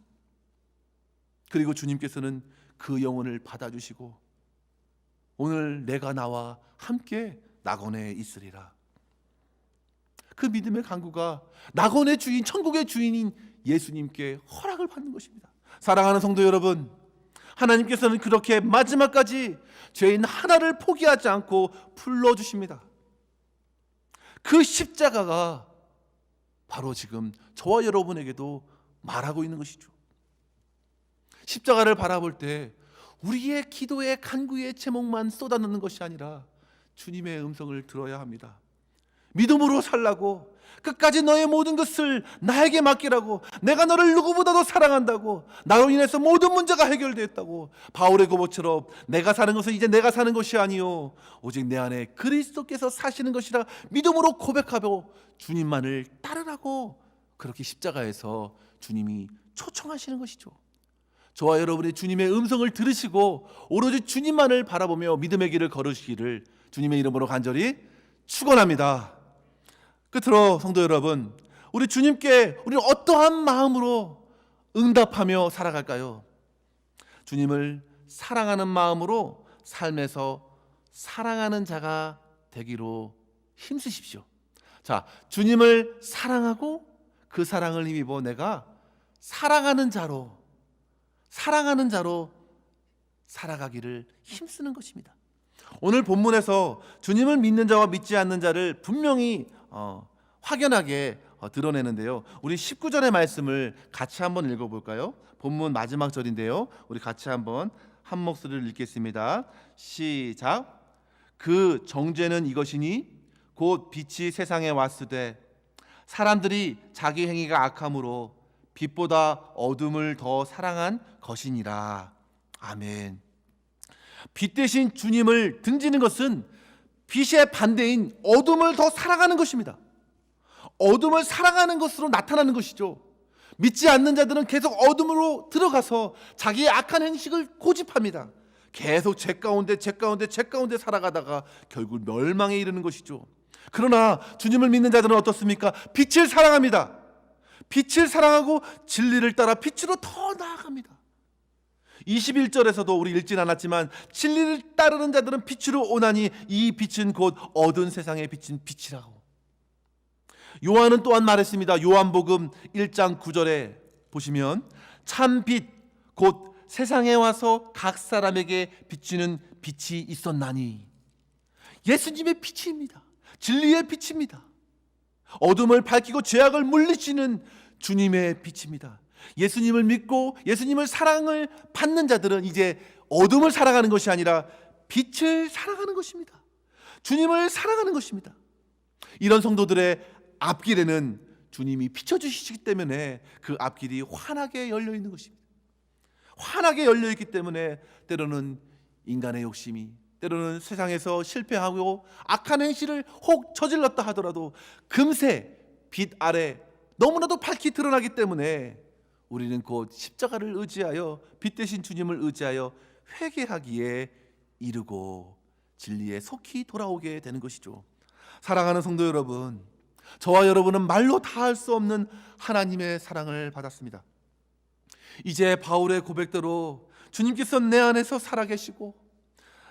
그리고 주님께서는 그 영혼을 받아주시고 오늘 내가 나와 함께 낙원에 있으리라. 그 믿음의 간구가 낙원의 주인, 천국의 주인인 예수님께 허락을 받는 것입니다. 사랑하는 성도 여러분, 하나님께서는 그렇게 마지막까지 죄인 하나를 포기하지 않고 불러주십니다. 그 십자가가 바로 지금 저와 여러분에게도 말하고 있는 것이죠. 십자가를 바라볼 때 우리의 기도의 간구의 제목만 쏟아넣는 것이 아니라 주님의 음성을 들어야 합니다. 믿음으로 살라고, 끝까지 너의 모든 것을 나에게 맡기라고, 내가 너를 누구보다도 사랑한다고, 나로 인해서 모든 문제가 해결되었다고, 바울의 고백처럼 내가 사는 것은 이제 내가 사는 것이 아니요 오직 내 안에 그리스도께서 사시는 것이라 믿음으로 고백하고 주님만을 따르라고, 그렇게 십자가에서 주님이 초청하시는 것이죠. 저와 여러분이 주님의 음성을 들으시고 오로지 주님만을 바라보며 믿음의 길을 걸으시기를 주님의 이름으로 간절히 축원합니다. 끝으로 성도 여러분, 우리 주님께 우리는 어떠한 마음으로 응답하며 살아갈까요? 주님을 사랑하는 마음으로 삶에서 사랑하는 자가 되기로 힘쓰십시오. 자, 주님을 사랑하고 그 사랑을 힘입어 내가 사랑하는 자로 살아가기를 힘쓰는 것입니다. 오늘 본문에서 주님을 믿는 자와 믿지 않는 자를 분명히 확연하게 드러내는데요. 우리 19절의 말씀을 같이 한번 읽어볼까요? 본문 마지막 절인데요. 우리 같이 한번 한 목소리를 읽겠습니다. 시작. 그 정죄는 이것이니 곧 빛이 세상에 왔으되 사람들이 자기 행위가 악함으로 빛보다 어둠을 더 사랑한 것이니라. 아멘. 빛 대신 주님을 등지는 것은 빛의 반대인 어둠을 더 사랑하는 것입니다. 어둠을 사랑하는 것으로 나타나는 것이죠. 믿지 않는 자들은 계속 어둠으로 들어가서 자기의 악한 행식을 고집합니다. 계속 죄 가운데 살아가다가 결국 멸망에 이르는 것이죠. 그러나 주님을 믿는 자들은 어떻습니까? 빛을 사랑합니다. 빛을 사랑하고 진리를 따라 빛으로 더 나아갑니다. 21절에서도 우리 읽진 않았지만 진리를 따르는 자들은 빛으로 오나니 이 빛은 곧 어두운 세상에 비친 빛이라고. 요한은 또한 말했습니다. 요한복음 1장 9절에 보시면 참 빛 곧 세상에 와서 각 사람에게 비추는 빛이 있었나니. 예수님의 빛입니다. 진리의 빛입니다. 어둠을 밝히고 죄악을 물리치는 주님의 빛입니다. 예수님을 믿고 예수님을 사랑을 받는 자들은 이제 어둠을 살아가는 것이 아니라 빛을 살아가는 것입니다. 주님을 사랑하는 것입니다. 이런 성도들의 앞길에는 주님이 비춰주시기 때문에 그 앞길이 환하게 열려 있는 것입니다. 환하게 열려 있기 때문에 때로는 인간의 욕심이, 때로는 세상에서 실패하고 악한 행실을 혹 저질렀다 하더라도 금세 빛 아래 너무나도 밝히 드러나기 때문에 우리는 곧 십자가를 의지하여 빛 대신 주님을 의지하여 회개하기에 이르고 진리에 속히 돌아오게 되는 것이죠. 사랑하는 성도 여러분, 저와 여러분은 말로 다 할 수 없는 하나님의 사랑을 받았습니다. 이제 바울의 고백대로 주님께서 내 안에서 살아계시고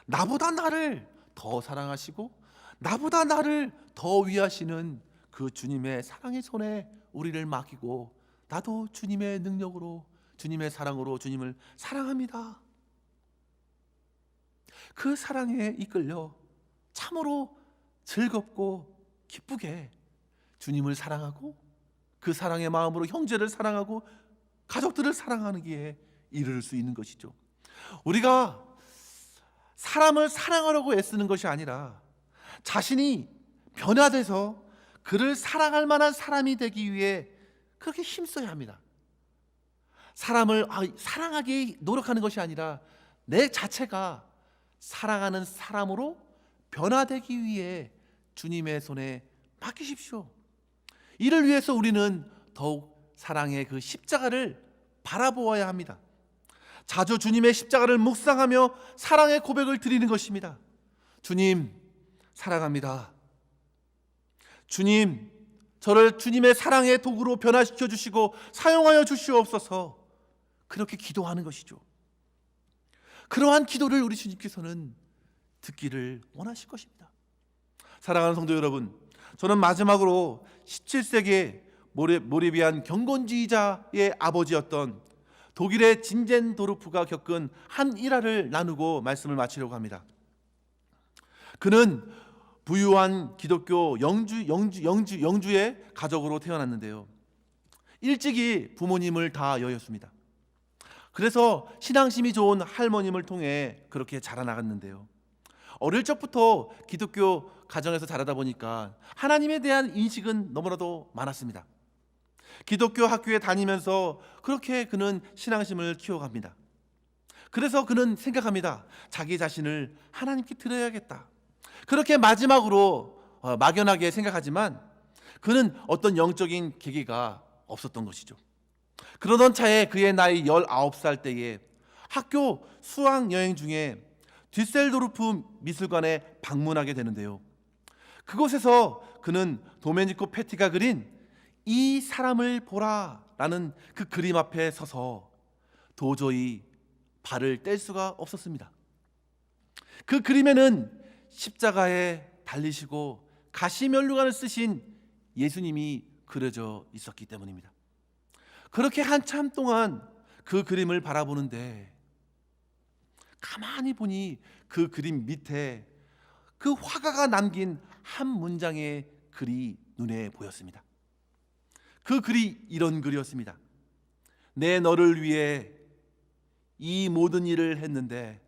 나보다 나를 더 사랑하시고 나보다 나를 더 위하시는 그 주님의 사랑의 손에 우리를 맡기고 나도 주님의 능력으로, 주님의 사랑으로 주님을 사랑합니다. 그 사랑에 이끌려 참으로 즐겁고 기쁘게 주님을 사랑하고 그 사랑의 마음으로 형제를 사랑하고 가족들을 사랑하는 길에 이를 수 있는 것이죠. 우리가 사람을 사랑하려고 애쓰는 것이 아니라 자신이 변화돼서 그를 사랑할 만한 사람이 되기 위해 그렇게 힘써야 합니다. 사람을 사랑하기 노력하는 것이 아니라 내 자체가 사랑하는 사람으로 변화되기 위해 주님의 손에 맡기십시오. 이를 위해서 우리는 더욱 사랑의 그 십자가를 바라보아야 합니다. 자주 주님의 십자가를 묵상하며 사랑의 고백을 드리는 것입니다. 주님, 사랑합니다. 주님, 저를 주님의 사랑의 도구로 변화시켜 주시고 사용하여 주시옵소서. 그렇게 기도하는 것이죠. 그러한 기도를 우리 주님께서는 듣기를 원하실 것입니다. 사랑하는 성도 여러분, 저는 마지막으로 17세기에 모레비안 경건주의자의 아버지였던 독일의 진젠도르프가 겪은 한 일화를 나누고 말씀을 마치려고 합니다. 그는 부유한 기독교 영주의 가족으로 태어났는데요, 일찍이 부모님을 다 여였습니다. 그래서 신앙심이 좋은 할머님을 통해 그렇게 자라나갔는데요, 어릴 적부터 기독교 가정에서 자라다 보니까 하나님에 대한 인식은 너무나도 많았습니다. 기독교 학교에 다니면서 그렇게 그는 신앙심을 키워갑니다. 그래서 그는 생각합니다. 자기 자신을 하나님께 드려야겠다. 그렇게 마지막으로 막연하게 생각하지만 그는 어떤 영적인 계기가 없었던 것이죠. 그러던 차에 그의 나이 19살 때에 학교 수학여행 중에 뒤셀도르프 미술관에 방문하게 되는데요, 그곳에서 그는 도메니코 페티가 그린 이 사람을 보라 라는 그 그림 앞에 서서 도저히 발을 뗄 수가 없었습니다. 그 그림에는 십자가에 달리시고 가시면류관을 쓰신 예수님이 그려져 있었기 때문입니다. 그렇게 한참 동안 그 그림을 바라보는데 가만히 보니 그 그림 밑에 그 화가가 남긴 한 문장의 글이 눈에 보였습니다. 그 글이 이런 글이었습니다. 내 너를 위해 이 모든 일을 했는데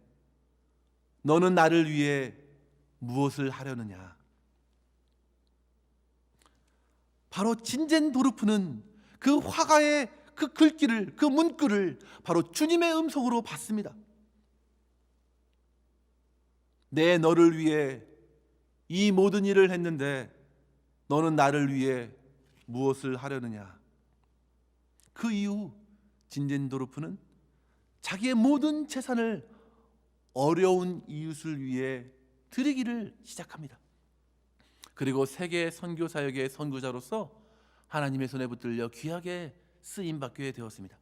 너는 나를 위해 무엇을 하려느냐. 바로 진젠도르프는 그 화가의 그 글귀를, 그 문구를 바로 주님의 음성으로 받습니다. 내 너를 위해 이 모든 일을 했는데 너는 나를 위해 무엇을 하려느냐. 그 이후 진젠도르프는 자기의 모든 재산을 어려운 이웃을 위해 드리기를 시작합니다. 그리고 세계 선교 사역의 선구자로서 하나님의 손에 붙들려 귀하게 쓰임 받게 되었습니다.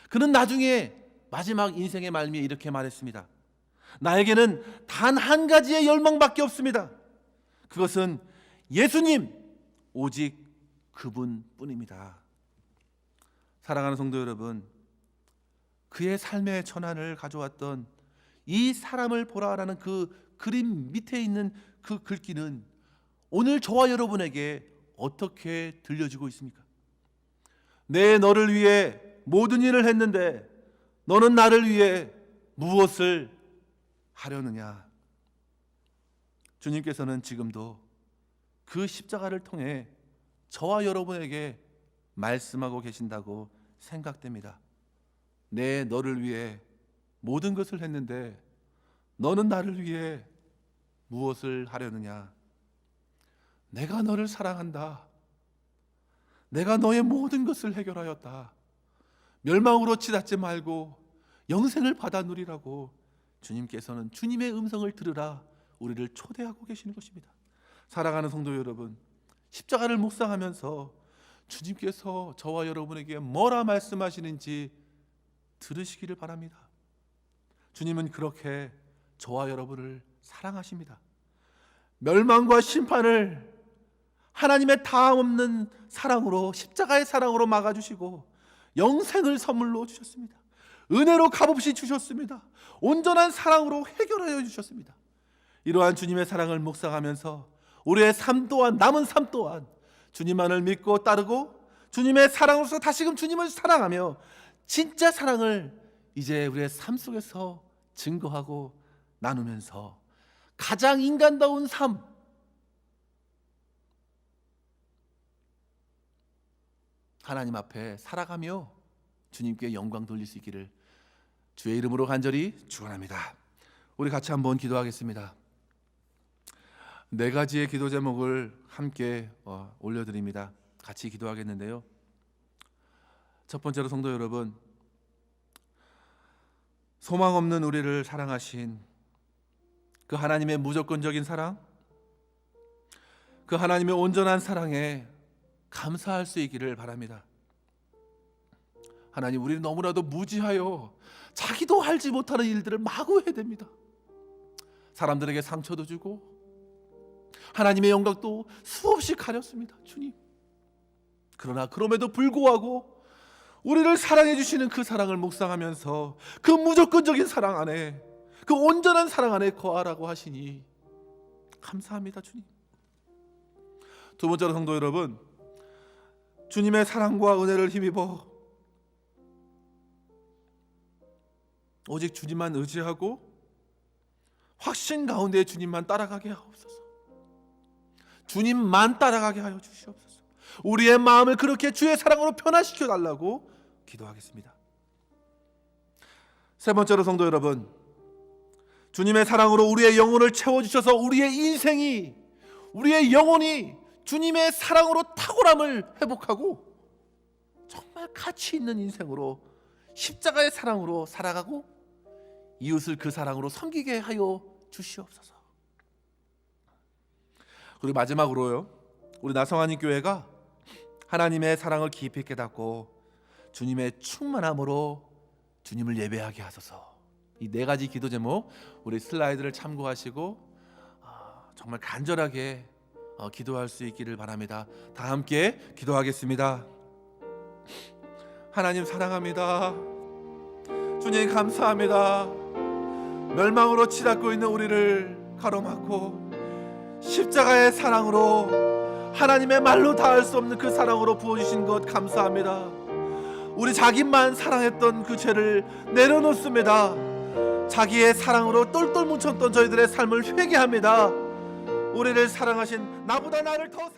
그는 나중에 마지막 인생의 말미에 이렇게 말했습니다. 나에게는 단 한 가지의 열망밖에 없습니다. 그것은 예수님, 오직 그분뿐입니다. 사랑하는 성도 여러분, 그의 삶의 전환을 가져왔던 이 사람을 보라라는 그 그림 밑에 있는 그 글귀는 오늘 저와 여러분에게 어떻게 들려지고 있습니까? 내 너를 위해 모든 일을 했는데 너는 나를 위해 무엇을 하려느냐. 주님께서는 지금도 그 십자가를 통해 저와 여러분에게 말씀하고 계신다고 생각됩니다. 내 너를 위해 모든 것을 했는데 너는 나를 위해 무엇을 하려느냐. 내가 너를 사랑한다. 내가 너의 모든 것을 해결하였다. 멸망으로 치닫지 말고 영생을 받아 누리라고 주님께서는 주님의 음성을 들으라 우리를 초대하고 계시는 것입니다. 사랑하는 성도 여러분, 십자가를 묵상하면서 주님께서 저와 여러분에게 뭐라 말씀하시는지 들으시기를 바랍니다. 주님은 그렇게 저와 여러분을 사랑하십니다. 멸망과 심판을 하나님의 다함 없는 사랑으로, 십자가의 사랑으로 막아주시고 영생을 선물로 주셨습니다. 은혜로 값없이 주셨습니다. 온전한 사랑으로 해결하여 주셨습니다. 이러한 주님의 사랑을 묵상하면서 우리의 삶 또한, 남은 삶 또한 주님만을 믿고 따르고 주님의 사랑으로서 다시금 주님을 사랑하며 진짜 사랑을 이제 우리의 삶 속에서 증거하고 나누면서 가장 인간다운 삶, 하나님 앞에 살아가며 주님께 영광 돌릴 수 있기를 주의 이름으로 간절히 축원합니다. 우리 같이 한번 기도하겠습니다. 네 가지의 기도 제목을 함께 올려드립니다. 같이 기도하겠는데요. 첫 번째로 성도 여러분, 소망 없는 우리를 사랑하신 그 하나님의 무조건적인 사랑, 그 하나님의 온전한 사랑에 감사할 수 있기를 바랍니다. 하나님, 우리는 너무나도 무지하여 자기도 알지 못하는 일들을 마구 해댑니다. 사람들에게 상처도 주고 하나님의 영광도 수없이 가렸습니다. 주님, 그러나 그럼에도 불구하고 우리를 사랑해 주시는 그 사랑을 묵상하면서 그 무조건적인 사랑 안에, 그 온전한 사랑 안에 거하라고 하시니 감사합니다. 주님. 두 번째로 성도 여러분, 주님의 사랑과 은혜를 힘입어 오직 주님만 의지하고 확신 가운데 주님만 따라가게 하옵소서. 주님만 따라가게 하여 주시옵소서. 우리의 마음을 그렇게 주의 사랑으로 변화시켜 달라고 기도하겠습니다. 세 번째로 성도 여러분, 주님의 사랑으로 우리의 영혼을 채워주셔서 우리의 인생이, 우리의 영혼이 주님의 사랑으로 탁월함을 회복하고 정말 가치 있는 인생으로, 십자가의 사랑으로 살아가고 이웃을 그 사랑으로 섬기게 하여 주시옵소서. 그리고 마지막으로요, 우리 나성하님 교회가 하나님의 사랑을 깊이 깨닫고 주님의 충만함으로 주님을 예배하게 하소서. 이 네 가지 기도 제목 우리 슬라이드를 참고하시고 정말 간절하게 기도할 수 있기를 바랍니다. 다 함께 기도하겠습니다. 하나님 사랑합니다. 주님 감사합니다. 멸망으로 치닫고 있는 우리를 가로막고 십자가의 사랑으로, 하나님의 말로 다할 수 없는 그 사랑으로 부어주신 것 감사합니다. 우리 자기만 사랑했던 그 죄를 내려놓습니다. 자기의 사랑으로 똘똘 뭉쳤던 저희들의 삶을 회개합니다. 우리를 사랑하신 나보다 나를 더 사랑